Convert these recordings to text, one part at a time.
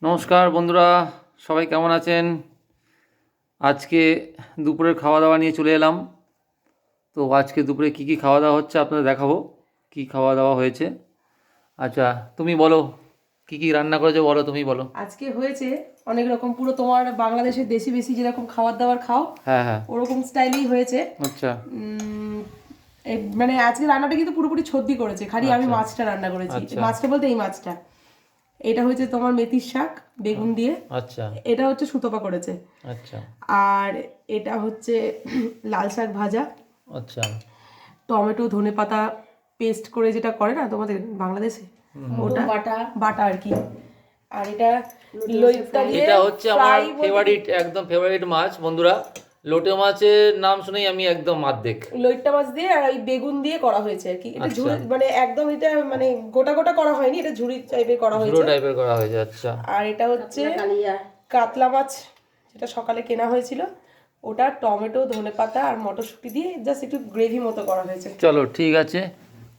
নমস্কার বন্ধুরা, সবাই কেমন আছেন? আজকে দুপুরের খাওয়া দাওয়া নিয়ে চলে এলাম। তো আজকে দুপুরে কী কী খাওয়া দাওয়া হচ্ছে আপনাদের দেখাবো, কী খাওয়া দাওয়া হয়েছে। আচ্ছা, তুমি বলো কী কী রান্না করেছো, বলো, তুমি বলো। আজকে হয়েছে অনেক রকম, পুরো তোমার বাংলাদেশের দেশি বেশি যেরকম খাবার দাবার খাও হ্যাঁ হ্যাঁ, ওরকম স্টাইলেই হয়েছে। আচ্ছা মানে আজকে রান্নাটা কিন্তু পুরোপুরি ছদ্দি করেছে, খালি আমি আচ্ছা মাছটা রান্না করেছি। আচ্ছা মাছটা বলতে এই মাছটা, এটা হয়েছে তোমার মেথির শাক বেগুন দিয়ে, আচ্ছা এটা হচ্ছে সুতপা করেছে। আচ্ছা আর এটা হচ্ছে লাল শাক ভাজা, আচ্ছা টমেটো ধনে পাতা পেস্ট করে যেটা করে না তোমাদের বাংলাদেশে, ওটা বাটা বাটা আর কি। আর এটা লইট্টা দিয়ে এটা হচ্ছে আমার ফেভারিট, একদম ফেভারিট মাছ বন্ধুরা। লোটে মাছের নাম শুনেই আমি একদম মাদ্দেক। লইট্টা মাছ দিয়ে আর এই বেগুন দিয়ে করা হয়েছে আর কি। এটা আচ্ছা। ঝুড়ি, মানে একদম এটা মানে গোটা গোটা করা হয়নি, এটা ঝুড়ি টাইপের করা ঝুড়ো হয়েছে। টাইপের করা হয়েছে, আচ্ছা। আর এটা হচ্ছে কাতলা মাছ, যেটা সকালে কেনা হয়েছিল, ওটা টমেটো ধনেপাতা আর মটরশুঁটি দিয়ে জাস্ট একটু গ্রেভি মতো করা হয়েছে। চলো ঠিক আছে,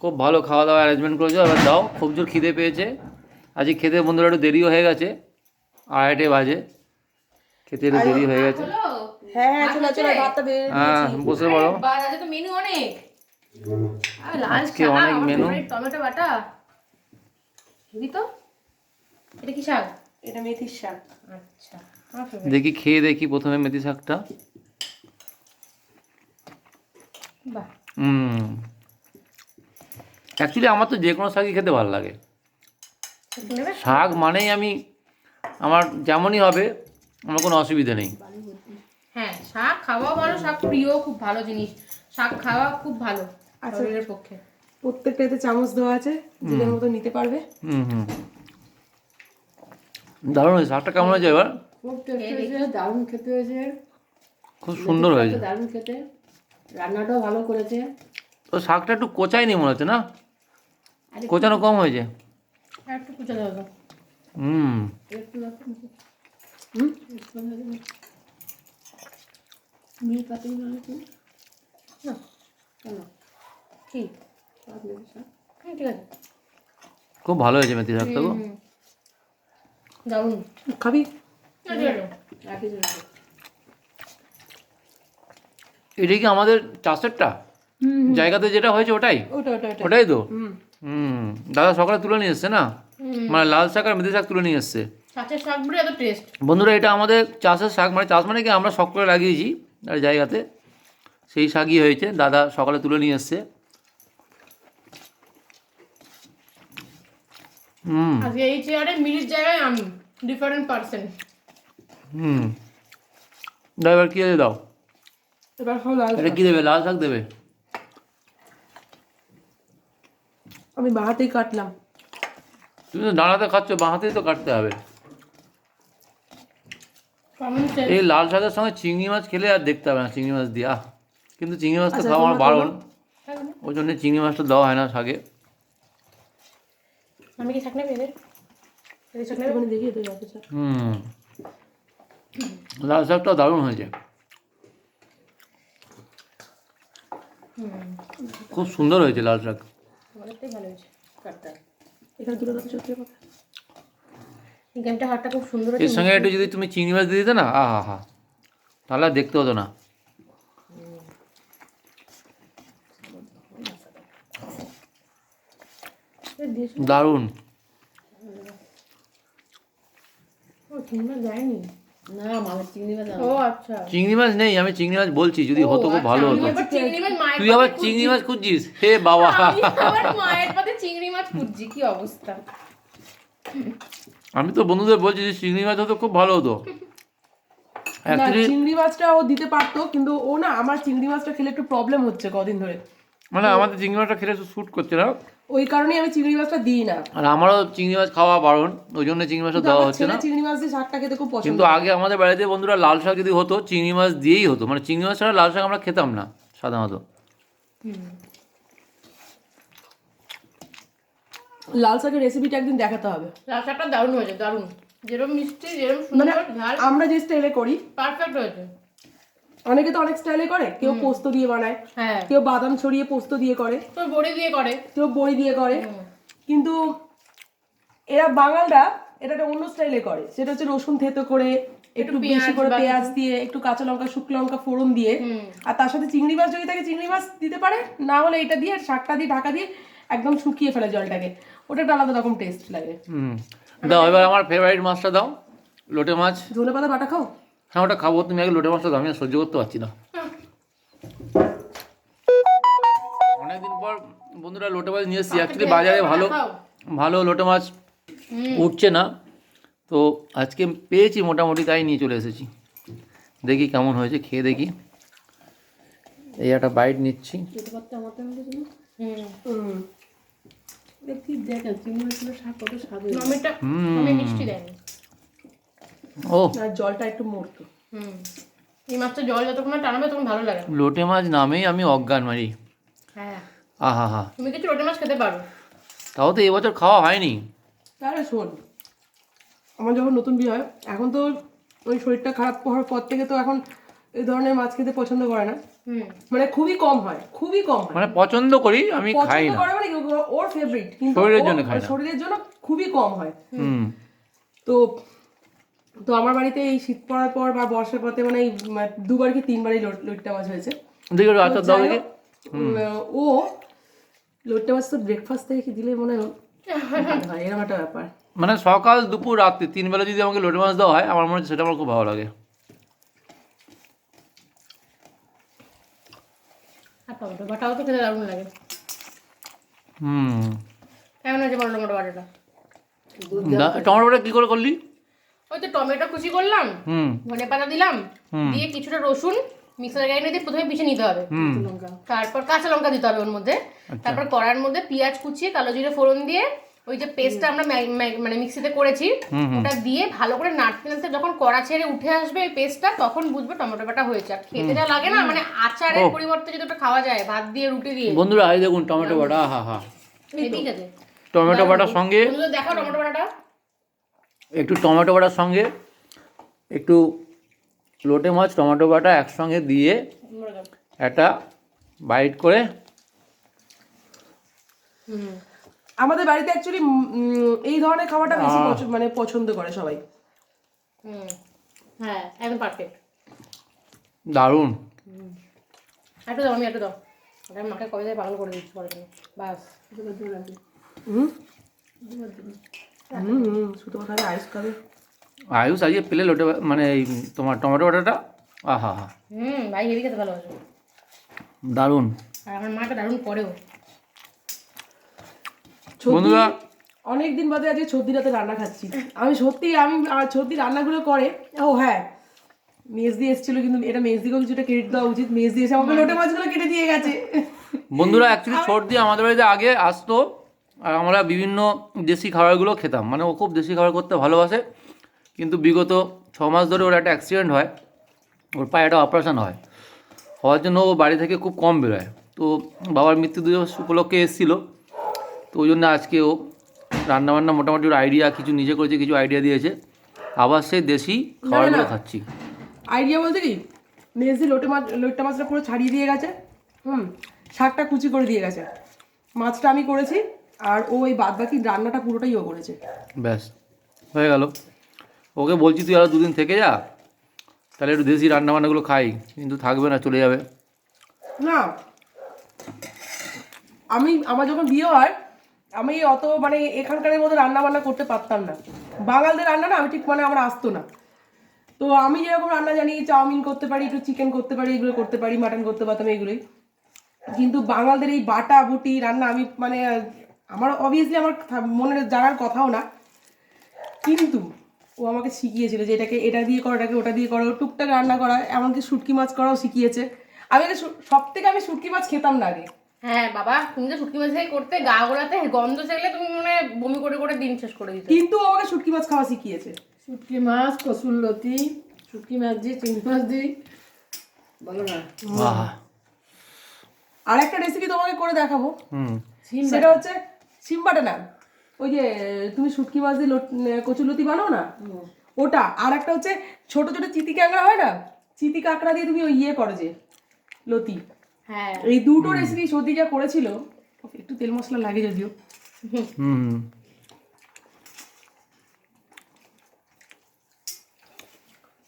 খুব ভালো খাওয়া দাওয়া অ্যারেঞ্জমেন্ট করেছো। এবার দাও, খুব জোর খিদে পেয়েছে। আজকে খেতে বন্ধুরা একটু দেরিও হয়ে গেছে, 2:30 বাজে, খেতে একটু দেরি হয়ে গেছে। হ্যাঁ হ্যাঁ, চলো চলো, ভাতটা বেড়ে হ্যাঁ, বসে পড়ো। আজকে তো মেনু অনেক, লাল আজকে শাক, অনেক আমার মেনু। favorite টমেটো বাটা। দিবি তো? এটা কি শাক? এটা মেথির শাক। আচ্ছা, আমার favorite। দেখি খেয়ে দেখি প্রথমে মেথি শাকটা। বাহ, অ্যাকচুয়ালি আমার তো যে কোনো শাকই খেতে ভালো লাগে। নেবে? শাক মানেই আমার যেমনই হবে আমার কোনো অসুবিধা নেই। হ্যাঁ, শাক খাওয়া ভালো, শাক প্রিয়, খুব ভালো জিনিস। শাক খাওয়া খুব ভালো শরীরের পক্ষে। প্রত্যেকটা এতে চামচ দেওয়া আছে, যেটার মতো নিতে পারবে। হুম, দারুণ হয়েছে। শাকটা কেমন হয়েছে এবার? খুব টেস্টি হয়েছে, দারুণ খেতে হয়েছে, খুব সুন্দর হয়েছে। দারুণ খেতে, রান্নাটাও ভালো করেছে। তো শাকটা একটু কোচাই নেই মনে হচ্ছে, না কোচানো কম হয়েছে? আর একটু কুচা দাও তো। হুম, একটু মিল পাতি না কেন? কি? ঠিক আছে। খুব ভালো হয়েছে মেথি শাকটা গো। দারুণ। খাবি? রাখি এটা কি আমাদের চাষেরটা জায়গাতে যেটা হয়েছে ওটাই? ওটা ওটা ওটা। ওটাই তো। দাদা সকালে তুলে নিয়ে এসছে না, মানে লাল শাক আর মেথি শাক তুলে নিয়ে এসছে। চাচের শাক বলে এত টেস্ট। বন্ধুরা, এটা আমাদের চাষের শাক, মানে চাষ মানে কি আমরা শখ করে লাগিয়েছি আর জায়গাতে, সেই শাকই হয়েছে। দাদা সকালে তুলে নিয়ে এসছে। আজকে এই চেয়ারে মিলির জায়গায় আমি, ডিফারেন্ট পার্সন। ড্রাইভার কী দাও? এবার খাও লাল এটা শাক। কী দেবে? লাল শাক দেবে? আমি বাহাতেই কাটলাম। তুমি তো দাঁড়াতে খাচ্ছ, বাঁ হাতেই তো কাটতে হবে। এই লাল শাকের সঙ্গে চিংড়ি মাছ খেলে আর দেখতে হবে না চিংড়ি মাছ দিয়ে, কিন্তু চিংড়ি মাছ তো আচ্ছা, খাওয়া আমার তোমরা বারণ, ওই জন্য চিংড়ি মাছটা দেওয়া হয় না শাকে। আমি কি শাক নেবে এদের? শাক নেবে? একটুখানি দেখিয়ে দেবে বাকি শাক। লাল শাকটাও দারুণ হয়েছে, খুব সুন্দর হয়েছে লাল শাক। অনেকটাই ভালো হয়েছে কাটটা। এখানে তুলে দাও চটকে কথা। এই গেমটা হাতটা খুব সুন্দর এর হয়েছে। সঙ্গে একটু যদি তুমি চিংড়ি মাছ দিয়ে দিতে না, হা, তাহলে আর দেখতে হতো না। দারুণ। ও চিংড়ি মাছ যায়নি। না, মাছের চিংড়ি মাছ ও আচ্ছা। চিংড়ি মাছ নেই, আমি চিংড়ি মাছ বলছি, যদি হতো খুব ভালো হতো। আমি আবার চিংড়ি মাছ মায়ের তুই আবার চিংড়ি মাছ খুঁজছিস? হে বাবা, আমি আবার মায়ের পাতে চিংড়ি মাছ খুঁজছি, কি অবস্থা। আমি তো বন্ধুদের বলছি যে চিংড়ি মাছ হতো খুব ভালো হতো। না, অ্যাকচুয়ালি চিংড়ি মাছটা ও দিতে পারতো, কিন্তু ও না, আমার চিংড়ি মাছটা খেলে একটু প্রবলেম হচ্ছে কদিন ধরে, মানে আমাদের চিংড়ি মাছটা খেলে শ্যুট করছে না, ওই কারণেই আমি চিংড়ি মাছটা দিই না। আর আমারও চিংড়ি মাছ খাওয়া বারণ, ওই জন্য চিংড়ি মাছটা কিন্তু দেওয়া আমার হচ্ছে ছেলে না। চিংড়ি মাছ দিয়ে শাকটা খেতে খুব পছন্দ কিন্তু আগে আমাদের বাড়িতে বন্ধুরা লাল শাক যদি হতো চিংড়ি মাছ দিয়েই হতো, মানে চিংড়ি মাছ ছাড়া লাল শাক আমরা খেতাম না সাধারণত। লাল শাকের রেসিপিটা একদিন দেখাতে হবে। লাল শাকটা দারুণ হয়েছে, দারুণ। যেরকম মিষ্টি, যেরকম মানে সুন্দর ঝাল, আমরা যে স্টাইলে করি, পারফেক্ট হয়েছে। অনেকে তো অনেক স্টাইলে করে, কেউ পোস্ত দিয়ে বানায়, হ্যাঁ, কেউ বাদাম ছড়িয়ে পোস্ত দিয়ে করে, তোর বড়ি দিয়ে করে। কেউ বড়ি দিয়ে করে, কিন্তু এরা বাঙালরা এটা একটা অন্য স্টাইলে করে, সেটা হচ্ছে রসুন থেতো করে একটু বেশি করে পেঁয়াজ দিয়ে একটু কাঁচা লঙ্কা শুকনো লঙ্কা ফোড়ন দিয়ে, আর তার সাথে চিংড়ি মাছ যদি থাকে চিংড়ি মাছ দিতে পারে, না হলে এটা দিয়ে শাকটা দিয়ে ঢাকা দিয়ে একদম শুকিয়ে ফেলে জলটাকে, ওটা একটা আলাদা রকম টেস্ট লাগে। দাও এবার আমার ফেভারিট মাছটা দাও, লোটে মাছ। ধনে পাতা বাটা খাও? হ্যাঁ ওটা খাবো, তুমি আগে লোটে মাছটা দাও, আমি আর সহ্য করতে পারছি না। অনেকদিন পর বন্ধুরা লোটে মাছ নিয়ে এসেছি, অ্যাকচুয়ালি বাজারে ভালো ভালো লোটে মাছ উঠছে না, তো আজকে পেয়েছি মোটামুটি, তাই নিয়ে চলে এসেছি। দেখি কেমন হয়েছে, খেয়ে দেখি। এই একটা বাইট নিচ্ছি। খেতে পারতে আমার তো মনে হচ্ছে না। হুম দেখি দেখেন চিংড়ি মাছের শাক কত স্বাদ হয়েছে। টমেটো আমি মিষ্টি দেয়নি। ও আর জলটা একটু মরতো। এই মাছটা জল যতক্ষণ না টানবে তখন ভালো লাগে না। লোটে মাছ নামেই আমি অজ্ঞান মারি। হ্যাঁ আহা হা, তুমি কিছু লোটে মাছ খেতে পারো। তাও তো এবছর খাওয়া হয়নি। তাহলে শোন, আমার যখন নতুন বিয়ে হয়, এখন তো ওই শরীরটা খারাপ হওয়ার পর থেকে তো এখন এই ধরনের মাছ খেতে পছন্দ করে না, মানে খুবই কম হয়, খুবই কম হয়। মানে পছন্দ করি, আমি খাই পছন্দ না। করে মানে কি, ওর ফেভারিট, কিন্তু শরীরের জন্য খাই না। শরীরের জন্য খুবই কম হয়। হুম, তো তো আমার বাড়িতে এই শীত পড়ার পর বা বর্ষার পথে মানে এই দুবার কি তিনবারই লইট্টা মাছ হয়েছে। দেখি একটু আচার দাও যাই দেখি। হোক, ও লইট্টা মাছ তো ব্রেকফাস্ট থেকে কি দিলে মনে হয় এরকম একটা ব্যাপার। মানে সকাল দুপুর রাত্রি 3 বেলা যদি আমাকে লোটে মাছ দেওয়া হয়, আমার মনে হচ্ছে সেটা আমার খুব ভালো লাগে। আর টমেটো বাটাও তো খেতে দারুণ লাগে। হুম, কেমন হয়েছে বলো টমেটো বাটাটা? টমেটোটা কি করে করলি? ওই তো টমেটো কুচি করলাম, হুম ধনে পাতা দিলাম, দিয়ে কিছুটা রসুন মিক্সার গ্রাইন্ডারে দিয়ে প্রথমে পিষে নিতে হবে, তারপর কাঁচা লঙ্কা দিতে হবে ওর মধ্যে, তারপর কড়ার মধ্যে পেঁয়াজ কুচিয়ে কালো জিরে ফোড়ন দিয়ে ওই যে পেস্টটা আমরা মানে মিক্সিতে করেছি ওটা দিয়ে ভালো করে নাড়তে নাড়তে যখন কড়া ছেড়ে উঠে আসবে এই পেস্টটা, তখন বুঝবে টমেটো বাটা হয়েছে। আর খেতে যা লাগে না, মানে আচারের পরিবর্তে যদি ওটা খাওয়া যায় ভাত দিয়ে রুটি দিয়ে, বন্ধুরা এই দেখুন টমেটো বাটা, হা হা, ঠিক আছে। টমেটো বাটার সঙ্গে বন্ধুদের দেখাও টমেটো বাটাটা। একটু টমেটো বাটার সঙ্গে একটু লোটে মাছ টমেটো বাটা একসঙ্গে দিয়ে একটা বাইট করে। আমাদের বাড়িতে অ্যাকচুয়ালি এই ধরনের খাবারটা বেশি মানে পছন্দ করে সবাই। হ্যাঁ একদম পারফেক্ট, দারুণ। একটু দাও, আমি একটু দাও, ওটা মাকে কবে যায় পাগল করে দিচ্ছি পরে জন্য বাস। শুধু খাবে আইস খাবে। আয়ুষ আজকে পেলে লোটে মানে এই তোমার টমেটো বাটাটা, আহা হা, ভাই হেভি খেতে ভালোবাসে, দারুণ। আর আমার মাটা দারুণ করেও। বন্ধুরা অনেকদিন বাদে আজকে সর্দি রাতে রান্না খাচ্ছি আমি, সত্যি আমি সর্দি রান্নাগুলো করে। ও হ্যাঁ, মেজদি এসেছিল, কিন্তু এটা মেজদিকেও কিছুটা ক্রেডিট দেওয়া উচিত, মেজদি এসে আমাকে লোটে মাছগুলো কেটে দিয়ে গেছে। বন্ধুরা অ্যাকচুয়ালি সর্দি আমাদের বাড়িতে আগে আসতো, আর আমরা বিভিন্ন দেশি খাবারগুলো খেতাম, মানে ও খুব দেশি খাবার করতে ভালোবাসে, কিন্তু বিগত 6 মাস ধরে ওর একটা অ্যাক্সিডেন্ট হয়, ওর পায়ে একটা অপারেশন হয়, হওয়ার জন্য ও বাড়ি থেকে খুব কম বেরোয়। তো বাবার মৃত্যু দিবস উপলক্ষে এসেছিলো, তো ওই জন্য আজকে ও রান্নাবান্না মোটামুটি ওর আইডিয়া কিছু নিজে করেছে, কিছু আইডিয়া দিয়েছে, আবার সেই দেশি খাবারগুলো খাচ্ছি। আইডিয়া বলতে কি, মেজদি লোট্টা মাছটা পুরো ছাড়িয়ে দিয়ে গেছে, শাকটা কুচি করে দিয়ে গেছে, মাছটা আমি করেছি, আর ও এই বাদ বাকি রান্নাটা পুরোটাই ও করেছে। ব্যাস হয়ে গেল। ওকে বলছি তুই আরও 2 দিন থেকে যা, তাহলে একটু দেশি রান্নাবান্নাগুলো খাই, কিন্তু থাকবে না, চলে যাবে। না, আমার যখন বিয়ে হয় আমি অত মানে এখানকারের মতো রান্না বান্না করতে পারতাম না, বাঙালদের রান্না না আমি ঠিক মানে আমার আসতো না। তো আমি যেরকম রান্না জানি, চাউমিন করতে পারি, একটু চিকেন করতে পারি, এগুলো করতে পারি, মাটন করতে পারতাম এগুলোই, কিন্তু বাঙালদের এই বাটা বুটি রান্না আমি মানে আমার অবভিয়াসলি আমার মনে জানার কথাও না, কিন্তু ও আমাকে শিখিয়েছিল যে এটা দিয়ে করো, এটাকে ওটা দিয়ে করো, টুকটাক রান্না করা, এমনকি শুটকি মাছ করাও শিখিয়েছে। আমি আগে সব থেকে আমি শুটকি মাছ খেতাম না আগে। হ্যাঁ বাবা, তুমি তো শুটকি মাছ করতে গা গোড়াতে গন্ধ চাইলে তুমি মানে বমি করে করে দিন শেষ করে দিতে, কিন্তু ও আমাকে শুটকি মাছ খাওয়া শিখিয়েছে। শুটকি মাছ, কসুরলতি, শুটকি মাছ দিয়ে চিংড়ি মাছ দিই, বলো না। আহা, আর একটা রেসিপি তোমাকে করে দেখাবো, হুম, সেটা হচ্ছে সিম বাটা না, ওই যে তুমি শুটকি মাছ দিয়ে কচুরলতি বানাও না, ওটা। আর একটা হচ্ছে ছোট ছোট চিতি কাঁকড়া হয় না, চিতি কাঁকড়া দিয়ে তুমি ওই ইয়ে করো যে লতি, হ্যাঁ এই দুটো রেসিপি সর্দি যা করেছিল, একটু তেল মশলা লাগে যদিও। হুম,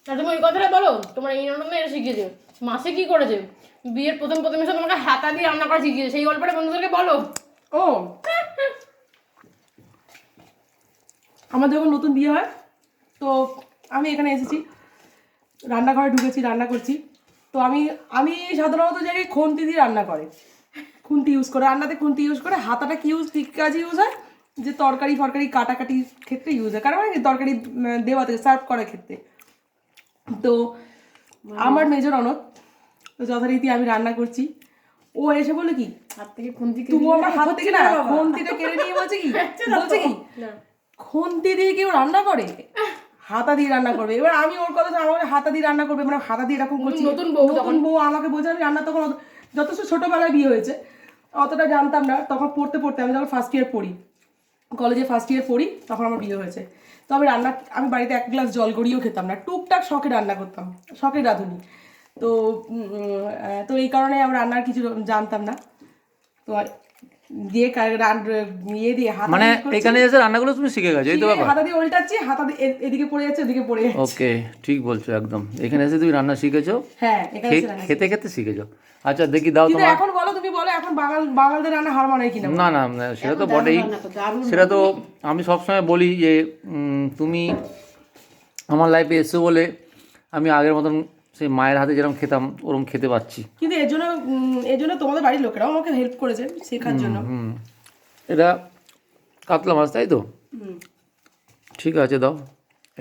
আর তুমি ওই কথাটা বলো, তোমার এই ননদ এরা শিখিয়েছে, মাসে কি করেছে, বিয়ের প্রথম এসে তোমাকে হাতা দিয়ে রান্না করা শিখিয়েছে, সেই গল্পটা বন্ধুদেরকে বলো। ও আমার যখন নতুন বিয়ে হয় তো আমি এখানে এসেছি, রান্নাঘরে ঢুকেছি, রান্না করছি। তো আমি সাধারণত জানি খুন্তি দিয়ে রান্না করে, খুন্তি ইউজ করে, রান্নাতে খুন্তি ইউজ করে। হাতাটা কি কাজে ইউজ হয়, যে তরকারি ফরকারি কাটাকাটির ক্ষেত্রে ইউজ হয়, কারণ তরকারি দেওয়াতে সার্ভ করার ক্ষেত্রে। তো আমার মেজর ননদ, তো যথারীতি আমি রান্না করছি, ও এসে বলে কি, হাত থেকে খুন্তি তুই আমার হাত থেকে না খুন্তিটা কেড়ে নিয়ে বলছে কি, খুন্তি দিয়ে কেউ রান্না করে, হাতা দিয়ে রান্না করবে। এবার আমি ওর কথা, আমার হাতা দিয়ে রান্না করবে, মানে হাতা দিয়ে এরকম করছি। নতুন বউ আমাকে বলছে, আমি রান্না তখন যথেষ্ট ছোটবেলায় বিয়ে হয়েছে, অতটা জানতাম না। তখন পড়তে আমি যখন ফার্স্ট ইয়ার পড়ি, কলেজে ফার্স্ট ইয়ার পড়ি, তখন আমার বিয়ে হয়েছে। তো আমি বাড়িতে 1 গ্লাস জল গড়িয়েও খেতাম না, টুকটাক শখে রান্না করতাম, শখের রাঁধুনি। তো এই কারণে আমি রান্নার কিছু জানতাম না। তো দিয়ে ইয়ে দিয়ে হাত মানে এখানে এসে রান্নাগুলো তুমি শিখে গেছো, এই তো ব্যাপার। হাতা দিয়ে উল্টাচ্ছি, হাতা দিয়ে এদিকে পড়ে যাচ্ছে, ওদিকে পড়ে যাচ্ছে। ওকে, ঠিক বলছো একদম। এখানে এসে তুমি রান্না শিখেছো, হ্যাঁ এখানে এসে রান্না। খেতে খেতে শিখেছো। আচ্ছা দেখি দাও কিন্তু তোমার। এখন বলো, তুমি বলো এখন বাঙালদের রান্না হার মানায় কিনা? না না না, সেটা তো বটেই, সেটা তো আমি সবসময় বলি যে তুমি আমার লাইফে এসছো বলে আমি আগের মতন সেই মায়ের হাতে যেরকম খেতাম ওরকম খেতে পাচ্ছি। কিন্তু এর জন্য তোমাদের বাড়ির লোকেরাও আমাকে হেল্প করেছে শেখার জন্য। এটা কাতলা মাছ তাই তো? ঠিক আছে, দাও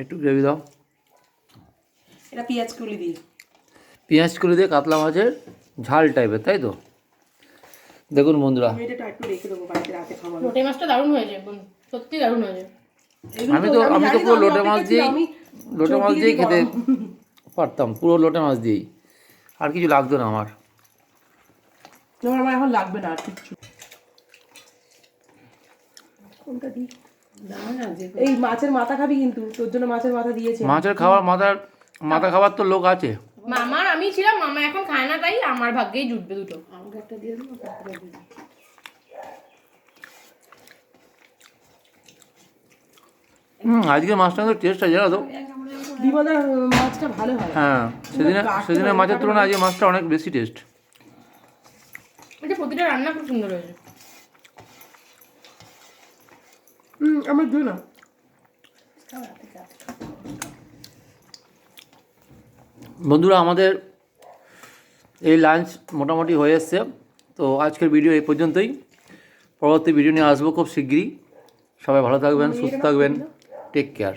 একটু গ্রেভি দাও। এটা পেঁয়াজ কুলি দিয়ে, পেঁয়াজ কুলি দিয়ে কাতলা মাছের ঝাল টাইপের, তাই তো? দেখুন বন্ধুরা, আমি এটা একটু রেখে দেবো বাড়িতে, রাতে খাবো। লোটে মাছটা দারুণ হয়েছে, সত্যি দারুণ হয়েছে। আমি তো পুরো লোটে মাছ দিয়েই খেতে পারতাম, পুরো লোটে মাছ দিয়েই, আর কিছু লাগতো না আমার। আমার এখন লাগবে না আর কিছু। কোনটা দিই? এই মাছের মাথা খাবি, কিন্তু তোর জন্য মাছের মাথা দিয়েছে। মাছের খাবার, মাথা খাবার তো লোক আছে। মামার আমি ছিলাম, মামা এখন খায় না, তাই আমার ভাগ্যেই জুটবে দুটো। আমাকে একটা দিয়ে দেবো, তারপরে দিয়ে দেবো। আজকে মাছটা তো টেস্ট আছে জানো তো। বিমলার মাছটা ভালো হয়। হ্যাঁ, সেদিনের মাছের তুলনায় আজকে মাছটা অনেক বেশি টেস্ট। এটা প্রতিটা রান্না খুব সুন্দর হয়েছে। আমার দিও না। বন্ধুরা, আমাদের এই লাঞ্চ মোটামুটি হয়ে এসছে। তো আজকের ভিডিও এই পর্যন্তই। পরবর্তী ভিডিও নিয়ে আসবো খুব শিগগিরই। সবাই ভালো থাকবেন, সুস্থ থাকবেন, টেক কেয়ার।